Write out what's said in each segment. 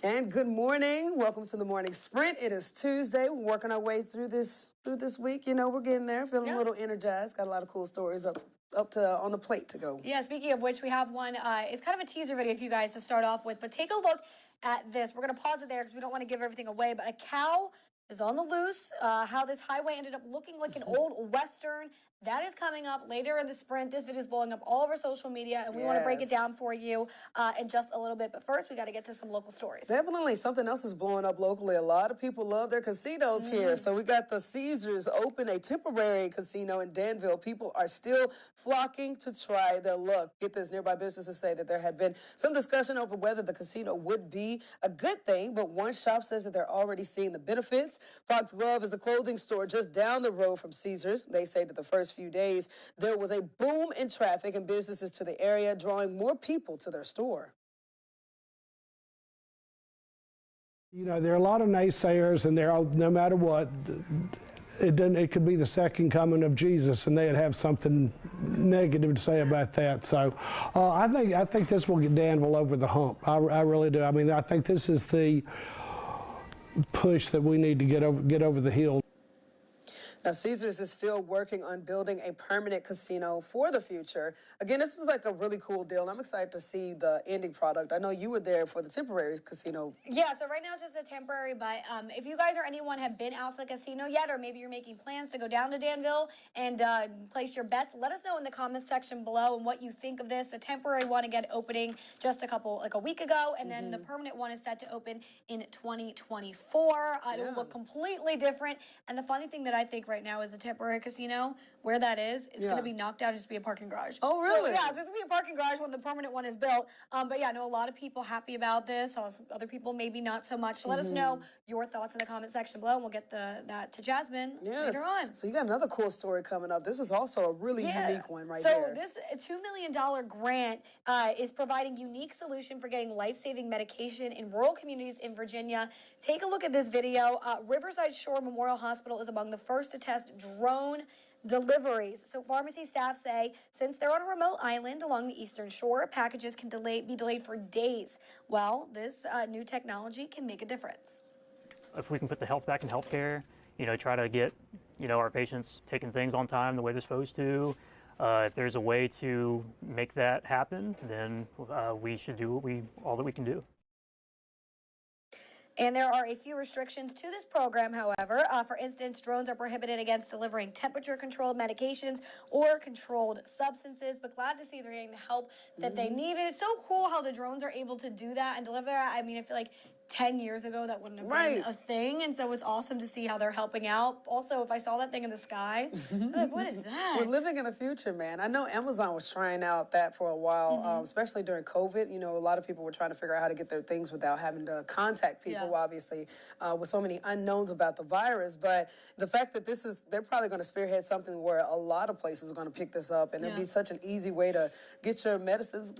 And good morning. Welcome to the morning sprint. It is Tuesday. We're working our way through this week. You know, we're getting there, feeling a little energized. Got a lot of cool stories up to on the plate to go. Yeah, speaking of which, we have one. It's kind of a teaser video for you guys to start off with, but take a look at this. We're going to pause it there because we don't want to give everything away, but a cow is on the loose. How this highway ended up looking like an old Western. That is coming up later in the sprint. This video is blowing up all over social media, and we want to break it down for you in just a little bit. But first, we got to get to some local stories. Definitely. Something else is blowing up locally. A lot of people love their casinos here. So we got the Caesars open a temporary casino in Danville. People are still flocking to try their luck. Get this, nearby businesses say that there had been some discussion over whether the casino would be a good thing, but one shop says that they're already seeing the benefits. Foxglove is a clothing store just down the road from Caesars. They say that the first few days there was a boom in traffic and businesses to the area, drawing more people to their store. You know, there are a lot of naysayers, and they're all, no matter what, it could be the second coming of Jesus, and they'd have something negative to say about that. So I think this will get Danville over the hump. I really do. I mean, I think this is the push that we need to get over the hill. Now, Caesars is still working on building a permanent casino for the future. Again, this is like a really cool deal, and I'm excited to see the ending product. I know you were there for the temporary casino. Yeah, so right now it's just the temporary, but if you guys or anyone have been out to the casino yet, or maybe you're making plans to go down to Danville and place your bets, let us know in the comments section below and what you think of this. The temporary one, again, opening just a week ago, and then the permanent one is set to open in 2024. It will look completely different, and the funny thing that I think right now is the temporary casino, where that is going to be knocked down and just be a parking garage. Oh, really? So, yeah, so it's going to be a parking garage when the permanent one is built. But yeah, I know a lot of people happy about this. Other people maybe not so much. So let us know your thoughts in the comment section below, and we'll get that to Jasmine later on. So you got another cool story coming up. This is also a really unique one right here. So this $2 million grant is providing unique solution for getting life-saving medication in rural communities in Virginia. Take a look at this video. Riverside Shore Memorial Hospital is among the first to test drone deliveries. So pharmacy staff say since they're on a remote island along the eastern shore, packages can be delayed for days. Well, this new technology can make a difference. If we can put the health back in healthcare, try to get, our patients taking things on time the way they're supposed to. If there's a way to make that happen, then we should do all that we can do. And there are a few restrictions to this program, however. For instance, drones are prohibited against delivering temperature-controlled medications or controlled substances, but glad to see they're getting the help that they needed. It's so cool how the drones are able to do that and deliver that. I mean, I feel like 10 years ago that wouldn't have been a thing, and so it's awesome to see how they're helping out. Also, if I saw that thing in the sky, I'm like, what is that? We're living in the future, man. I know Amazon was trying out that for a while, especially during COVID. You know, a lot of people were trying to figure out how to get their things without having to contact people, obviously, with so many unknowns about the virus. But the fact that they're probably going to spearhead something where a lot of places are going to pick this up, and it'll be such an easy way to get your medicines,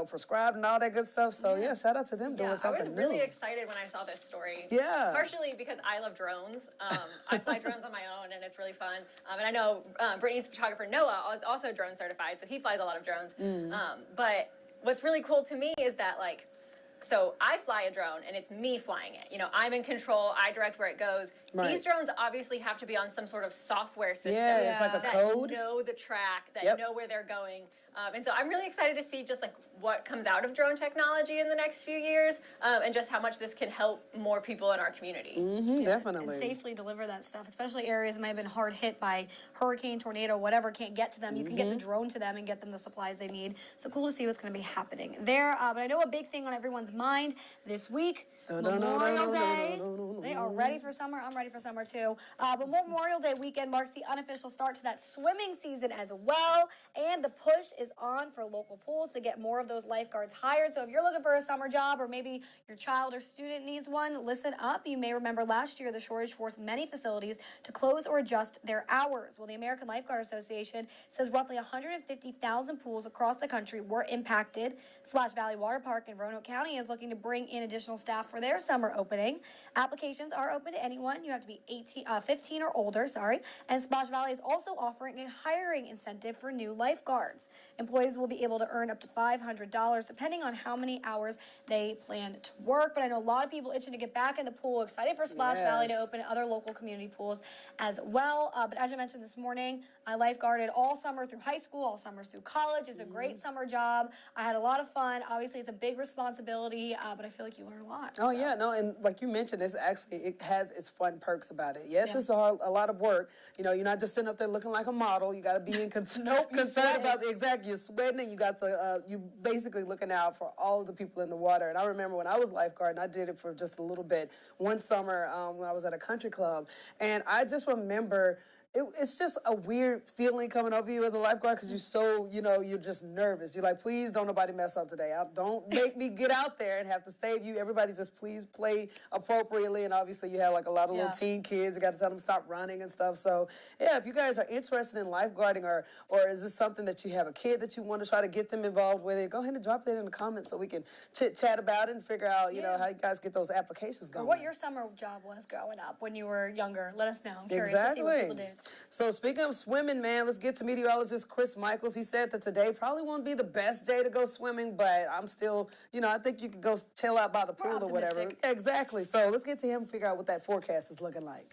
prescribed and all that good stuff. So, shout out to them doing something new. I was really excited when I saw this story. Yeah. Partially because I love drones. I fly drones on my own, and it's really fun. And I know Brittany's photographer, Noah, is also drone certified, so he flies a lot of drones. But what's really cool to me is that, so I fly a drone, and it's me flying it. I'm in control. I direct where it goes. These drones obviously have to be on some sort of software system. Yeah, it's like a code. That know the track, that know where they're going. And so I'm really excited to see just what comes out of drone technology in the next few years, and just how much this can help more people in our community. Definitely. And safely deliver that stuff, especially areas that might have been hard hit by hurricane, tornado, whatever, can't get to them. You can get the drone to them and get them the supplies they need. So cool to see what's going to be happening there. But I know a big thing on everyone's mind this week, Memorial Day. They are ready for summer. I'm ready for summer too. But Memorial Day weekend marks the unofficial start to that swimming season as well. And the push is on for local pools to get more of those lifeguards hired. So if you're looking for a summer job, or maybe your child or student needs one, listen up. You may remember last year the shortage forced many facilities to close or adjust their hours. Well, the American Lifeguard Association says roughly 150,000 pools across the country were impacted. Splash Valley Water Park in Roanoke County is looking to bring in additional staff for their summer opening. Applications are open to anyone. You have to be 15 or older, and Splash Valley is also offering a hiring incentive for new lifeguards. Employees will be able to earn up to $500 depending on how many hours they plan to work. But I know a lot of people itching to get back in the pool, excited for Splash Valley to open other local community pools as well. But as I mentioned this morning, I lifeguarded all summer through high school, all summer through college. It's a great summer job. I had a lot of fun. Obviously, it's a big responsibility, but I feel like you learn a lot. Oh, yeah, no, and like you mentioned, it has its fun perks about it. Yes, it's a lot of work. You know, you're not just sitting up there looking like a model. You got to be concerned about the exact. You're sweating, and you got you basically looking out for all of the people in the water. And I remember when I was lifeguarding, I did it for just a little bit one summer when I was at a country club, and I just remember. It's just a weird feeling coming over you as a lifeguard because you're so, you're just nervous. You're like, please don't nobody mess up today. Don't make me get out there and have to save you. Everybody just please play appropriately. And obviously you have like a lot of little teen kids. You got to tell them to stop running and stuff. So yeah, if you guys are interested in lifeguarding or is this something that you have a kid that you want to try to get them involved with, go ahead and drop that in the comments so we can chit-chat about it and figure out, how you guys get those applications going. Or what your summer job was growing up when you were younger. Let us know. I'm curious exactly. to see what people did. So speaking of swimming, man, let's get to meteorologist Chris Michaels. He said that today probably won't be the best day to go swimming, but I'm still, I think you could go chill out by the pool or whatever. Yeah, exactly. So let's get to him and figure out what that forecast is looking like.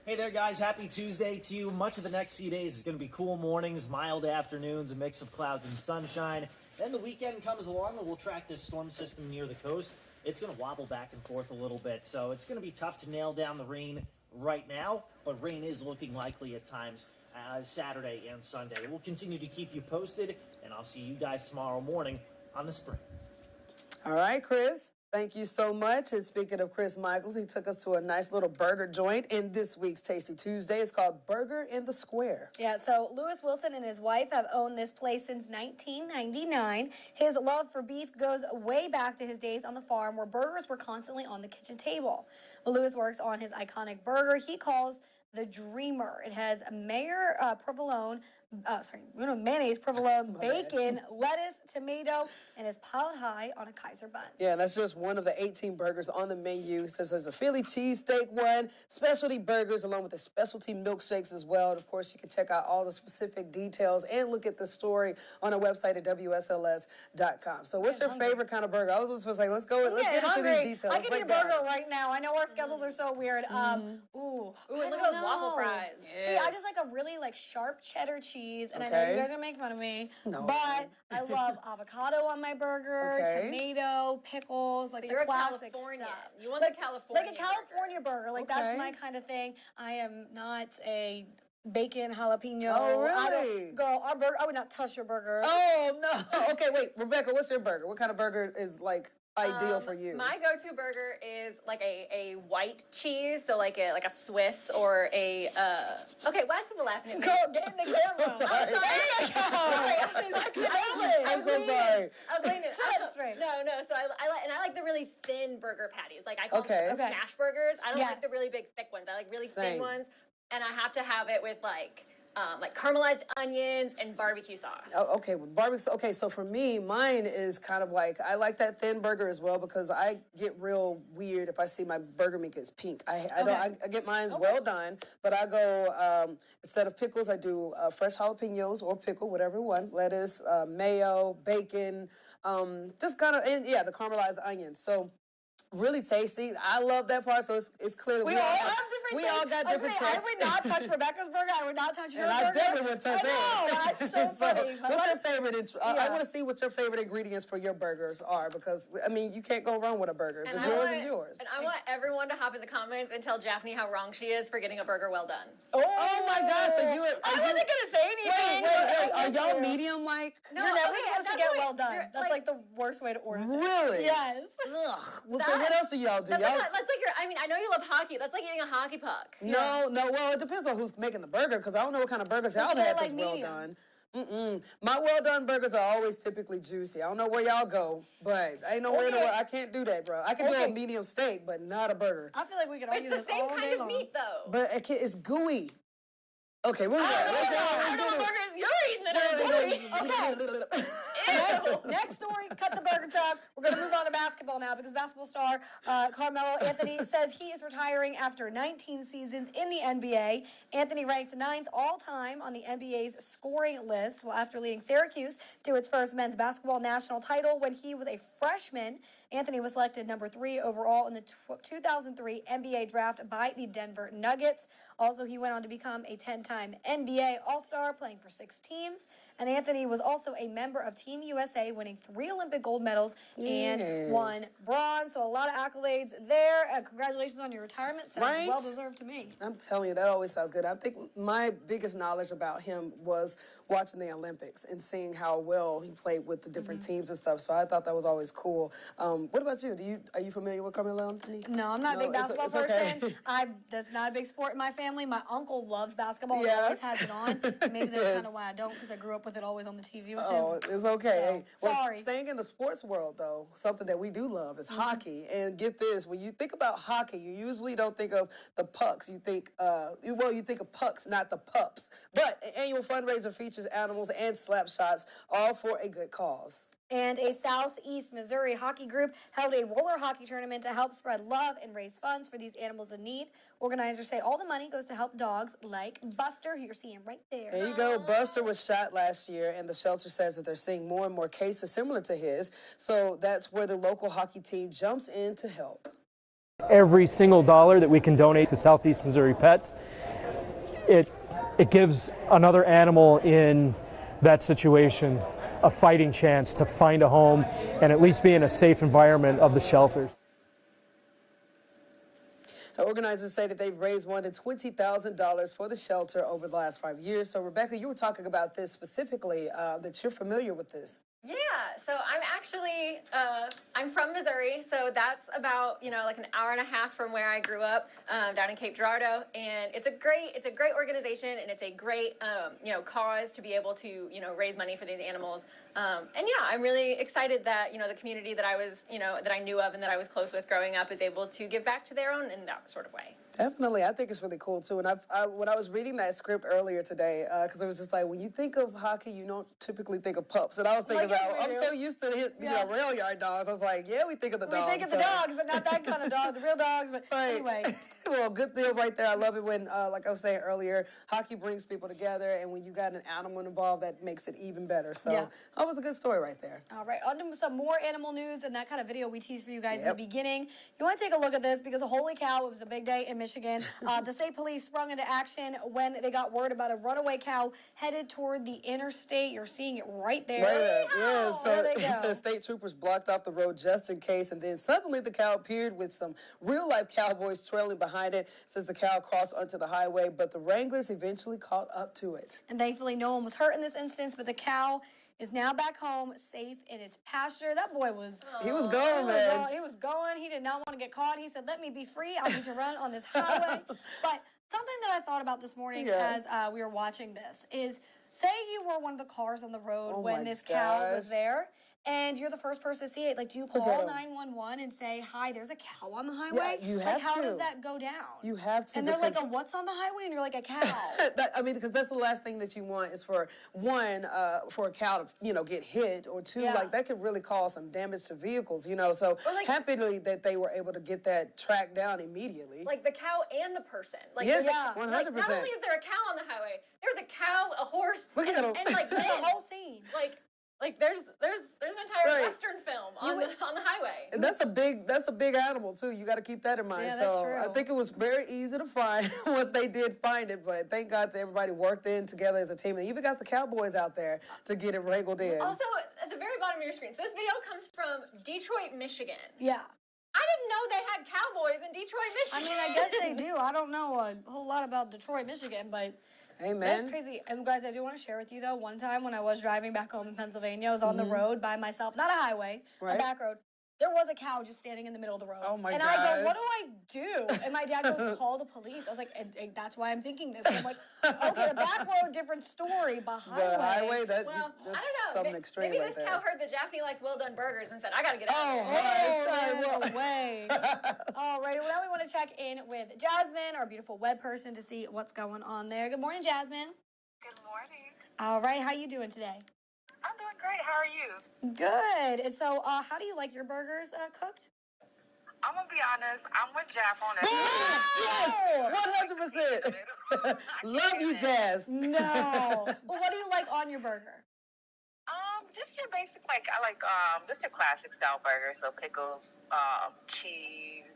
Hey there, guys. Happy Tuesday to you. Much of the next few days is going to be cool mornings, mild afternoons, a mix of clouds and sunshine. Then the weekend comes along and we'll track this storm system near the coast. It's going to wobble back and forth a little bit, so it's going to be tough to nail down the rain right now, but rain is looking likely at times Saturday and Sunday. We'll continue to keep you posted, and I'll see you guys tomorrow morning on The Spring. All right, Chris. Thank you so much. And speaking of Chris Michaels, he took us to a nice little burger joint in this week's Tasty Tuesday. It's called Burger in the Square. Yeah, so Lewis Wilson and his wife have owned this place since 1999. His love for beef goes way back to his days on the farm where burgers were constantly on the kitchen table. Well, Lewis works on his iconic burger he calls the Dreamer. It has mayonnaise, provolone, bacon, lettuce, tomato, and is piled high on a Kaiser bun. Yeah, that's just one of the 18 burgers on the menu. It says there's a Philly cheesesteak one, specialty burgers, along with the specialty milkshakes as well. And of course, you can check out all the specific details and look at the story on our website at WSLS.com. So what's your favorite kind of burger? I was just like, let's get into these details. I can eat a burger right now. I know our schedules are so weird. Ooh, look at those waffle fries. Yes. See, I just like a really sharp cheddar cheese, and I know you guys are gonna make fun of me, but I love avocado on my burger, tomato, pickles, like you're the classic a Californian. stuff. You want the California like a California burger. Like that's my kind of thing. I am not a bacon jalapeno. Oh, really? Girl, our burger. I would not touch your burger. Oh no. Okay, wait, Rebecca, what's your burger? What kind of burger is like ideal for you? My go-to burger is like a white cheese, so like a Swiss or a okay, why is people laughing at me? Go get in the camera. I'm sorry. I'm so sorry. I was laying it straight. No. So I like the really thin burger patties. Like I call them smash burgers. I don't like the really big thick ones. I like really thin ones, and I have to have it with like caramelized onions and barbecue sauce. Oh, okay, with barbecue. Okay, so for me, mine is kind of like, I like that thin burger as well because I get real weird if I see my burger meat is pink. I get mine well done, but I go, instead of pickles, I do fresh jalapenos or pickle, whatever one, lettuce, mayo, bacon, just kind of, and the caramelized onions. So really tasty. I love that part, so it's clear that we all got different tastes. I would not touch Rebecca's burger. I would not touch your burger. I definitely would touch yours. That's so funny. What's your favorite? I want to see what your favorite ingredients for your burgers are because, I mean, you can't go wrong with a burger. If it's yours, it's yours. And I want everyone to hop in the comments and tell Jasmine how wrong she is for getting a burger well done. Oh my gosh. So I wasn't going to say anything. Wait. Are y'all medium like? No, you're never supposed to get well done. That's like the worst way to order. Really? Yes. Ugh. Well, so what else do y'all do? That's like your, I mean, I know you love hockey. That's like eating a hockey puck. No. Well, it depends on who's making the burger because I don't know what kind of burgers y'all have that's well done. My well done burgers are always typically juicy. I don't know where y'all go, but ain't no way I can't do that, bro. I can do a medium steak, but not a burger. I feel like we could argue this all day long. It's the same kind of meat, though. But it's gooey. Okay, we're I don't know what burgers you're eating that are gooey. Okay. Next story, cut the burger talk. We're going to move on to basketball now because basketball star Carmelo Anthony says he is retiring after 19 seasons in the NBA. Anthony ranks 9th all-time on the NBA's scoring list, well, after leading Syracuse to its first men's basketball national title when he was a freshman. Anthony was selected number 3 overall in the 2003 NBA draft by the Denver Nuggets. Also, he went on to become a 10-time NBA All-Star, playing for 6 teams. And Anthony was also a member of Team USA, winning 3 Olympic gold medals and 1 bronze. So a lot of accolades there. Congratulations on your retirement. Sounds Right? well deserved to me. I'm telling you, that always sounds good. I think my biggest knowledge about him was watching the Olympics and seeing how well he played with the different teams and stuff. So I thought that was always cool. What about you? Are you familiar with Carmelo Anthony? No, I'm not a big basketball it's okay. person. That's not a big sport in my family. My uncle loves basketball. Yeah. He always has it on. Maybe that's kind of why I don't, because I grew up with it always on the TV with Oh, him. it's okay. So, sorry. Staying in the sports world, though, something that we do love is hockey. And get this, when you think about hockey, you usually don't think of the pucks. You think, you think of pucks, not the pups. But an annual fundraiser features animals and slap shots, all for a good cause. And a Southeast Missouri hockey group held a roller hockey tournament to help spread love and raise funds for these animals in need. Organizers say all the money goes to help dogs like Buster, who you're seeing right there. There you go. Buster was shot last year, and the shelter says that they're seeing more and more cases similar to his. So that's where the local hockey team jumps in to help. Every single dollar that we can donate to Southeast Missouri Pets, it gives another animal in that situation a fighting chance to find a home and at least be in a safe environment of the shelters. The organizers say that they've raised more than $20,000 for the shelter over the last 5 years. So, Rebecca, you were talking about this specifically, that you're familiar with this. Yeah, so I'm actually, I'm from Missouri, so that's about, like an hour and a half from where I grew up, down in Cape Girardeau, and it's a great organization, and it's a great, cause to be able to, raise money for these animals. And yeah, I'm really excited that, the community that I was, that I knew of and that I was close with growing up is able to give back to their own in that sort of way. Definitely. I think it's really cool, too. And when I was reading that script earlier today, because it was just like, when you think of hockey, you don't typically think of pups. And I was thinking I'm so used to rail yard dogs. I was like, yeah, we think of the dogs. We think of the dogs, but not that kind of dogs, the real dogs. But anyway. Well, good deal right there. I love it when, like I was saying earlier, hockey brings people together, and when you got an animal involved, that makes it even better. So that was a good story right there. All right, on to some more animal news and that kind of video we teased for you guys in the beginning. You want to take a look at this because, holy cow, it was a big day in Michigan. The state police sprung into action when they got word about a runaway cow headed toward the interstate. You're seeing it right there. Right there, yeah. So there they go. it says state troopers blocked off the road just in case, and then suddenly the cow appeared with some real-life cowboys trailing behind it. It says the cow crossed onto the highway, but the wranglers eventually caught up to it. And thankfully, no one was hurt in this instance, but the cow is now back home, safe in its pasture. That boy was... He was going, man. He was going. He did not want to get caught. He said, let me be free. I need to run on this highway. But something that I thought about this morning as we were watching this is, say you were one of the cars on the road when this cow was there, and you're the first person to see it. Like, do you call 911 and say, hi, there's a cow on the highway? Yeah, you have how to. does that go down? You have to. And they're like, what's on the highway? And you're like, a cow. Because that's the last thing that you want is for for a cow to, get hit, or two, like that could really cause some damage to vehicles, So happily that they were able to get that tracked down immediately. Like the cow and the person. Like, yes, 100%. Like, not only is there a cow on the highway, there's a cow, a horse, and like there's a whole scene. Like there's an entire Western film on the highway. And that's a big animal too. You got to keep that in mind. Yeah, so that's true. I think it was very easy to find once they did find it. But thank God that everybody worked in together as a team. And you even got the Cowboys out there to get it wrangled in. Also, at the very bottom of your screen, so this video comes from Detroit, Michigan. Yeah. I didn't know they had cowboys in Detroit, Michigan. I mean, I guess they do. I don't know a whole lot about Detroit, Michigan, but... Amen. That's crazy. And guys, I do want to share with you, though, one time when I was driving back home in Pennsylvania, I was on the road by myself, not a highway, a back road. There was a cow just standing in the middle of the road. Oh, my And gosh. I go, what do I do? And my dad goes, call the police. I was like, and that's why I'm thinking this. And I'm like, okay, the back road, different story, but highway. The highway, Well, that's I don't know. something extreme Maybe right this there. cow heard that Jasmine likes well-done burgers and said, I got to get out Oh, of here. hush. No way. All right, well, now we want to check in with Jasmine, our beautiful web person, to see what's going on there. Good morning, Jasmine. Good morning. All right, how you doing today? I'm doing great. How are you? Good. And so, how do you like your burgers cooked? I'm gonna be honest. I'm with Jeff on that. Yes, 100%. Love you, Jazz. No. Well, what do you like on your burger? Just your basic I like just your classic style burger. So pickles, cheese,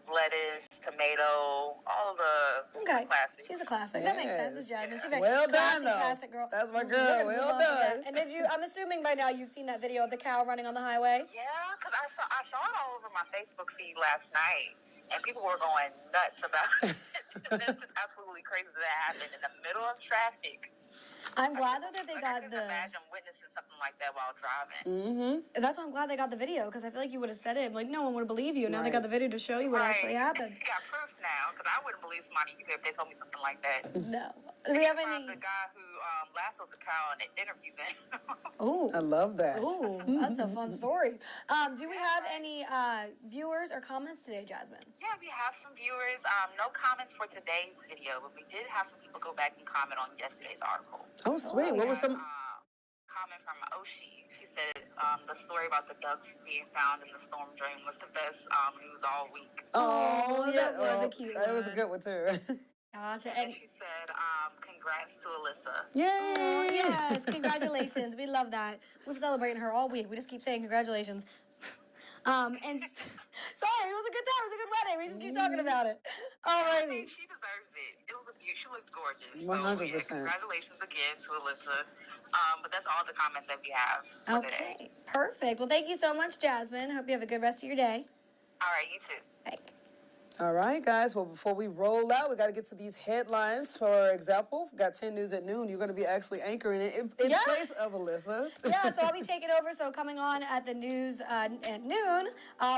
lettuce, tomato, all the classics. She's a classic. That makes sense. It's Jasmine. She's a Well classic, done, though. classic girl. That's my girl. Well done. And I'm assuming by now you've seen that video of the cow running on the highway? Yeah, because I saw it all over my Facebook feed last night, and people were going nuts about it. It's just absolutely crazy that happened in the middle of traffic. I'm glad that they got I couldn't imagine witnessing something like that while driving. Mm-hmm. That's why I'm glad they got the video, because I feel like you would have said it, like no one would believe you. Now they got the video to show you what actually happened. You got proof now, because I wouldn't believe somebody if they told me something like that. No. Do we have any? The guy who lassoed the cow and interviewed them. Oh, I love that. Oh, that's a fun story. Do we have any viewers or comments today, Jasmine? Yeah, we have some viewers. No comments for today's video, but we did have some people go back and comment on yesterday's article. Oh, sweet. What was some? Comment from Oshi. She said the story about the ducks being found in the storm drain was the best news all week. Oh, yeah. That was a cute one. That was a good one, too. Gotcha. And she said, congrats to Alyssa. Yay! Oh, yes, congratulations. We love that. We're celebrating her all week. We just keep saying congratulations. Sorry, it was a good time. It was a good wedding. We just keep talking about it. Alrighty. She deserves it. It was she looked gorgeous. 100%. So, congratulations again to Alyssa. But that's all the comments that we have for today. Perfect. Well, thank you so much, Jasmine. Hope you have a good rest of your day. All right, you too. Bye. All right, guys. Well, before we roll out, we got to get to these headlines. For example, we've got 10 News at noon. You're going to be actually anchoring it in place of Alyssa. Yeah, so I'll be taking over. So coming on at the news at noon,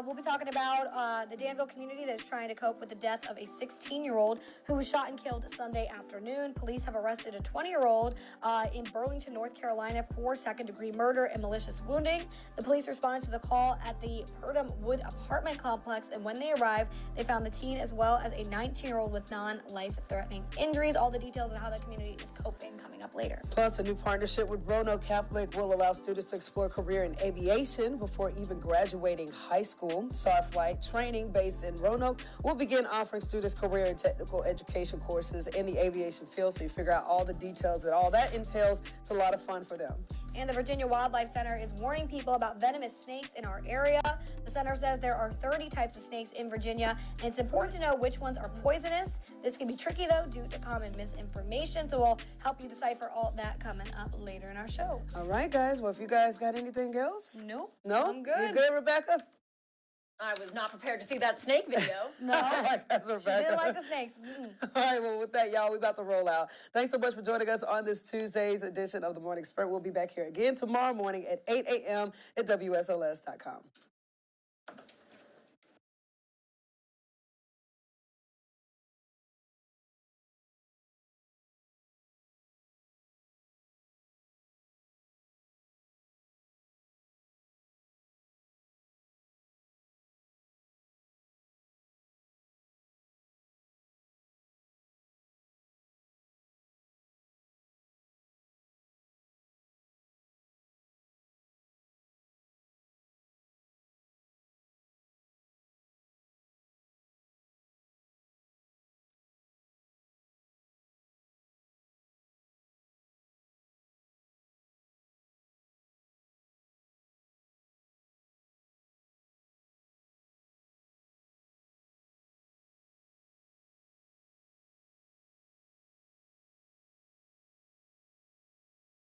we'll be talking about the Danville community that's trying to cope with the death of a 16-year-old who was shot and killed Sunday afternoon. Police have arrested a 20-year-old in Burlington, North Carolina for second-degree murder and malicious wounding. The police responded to the call at the Purdom Wood apartment complex, and when they arrived, they found the teen as well as a 19-year-old with non-life-threatening injuries. All the details on how the community is coping coming up later. Plus, a new partnership with Roanoke Catholic will allow students to explore a career in aviation before even graduating high school. Starflight Training, based in Roanoke, will begin offering students career and technical education courses in the aviation field, so you figure out all the details that all that entails. It's a lot of fun for them. And the Virginia Wildlife Center is warning people about venomous snakes in our area. The center says there are 30 types of snakes in Virginia, and it's important to know which ones are poisonous. This can be tricky, though, due to common misinformation, so we'll help you decipher all that coming up later in our show. All right, guys. Well, if you guys got anything else? Nope. No? I'm good. You good, Rebecca? I was not prepared to see that snake video. No. That's She Rebecca. didn't like the snakes. All right, well, with that, y'all, we about to roll out. Thanks so much for joining us on this Tuesday's edition of The Morning Sprint. We'll be back here again tomorrow morning at 8 a.m. at WSLS.com.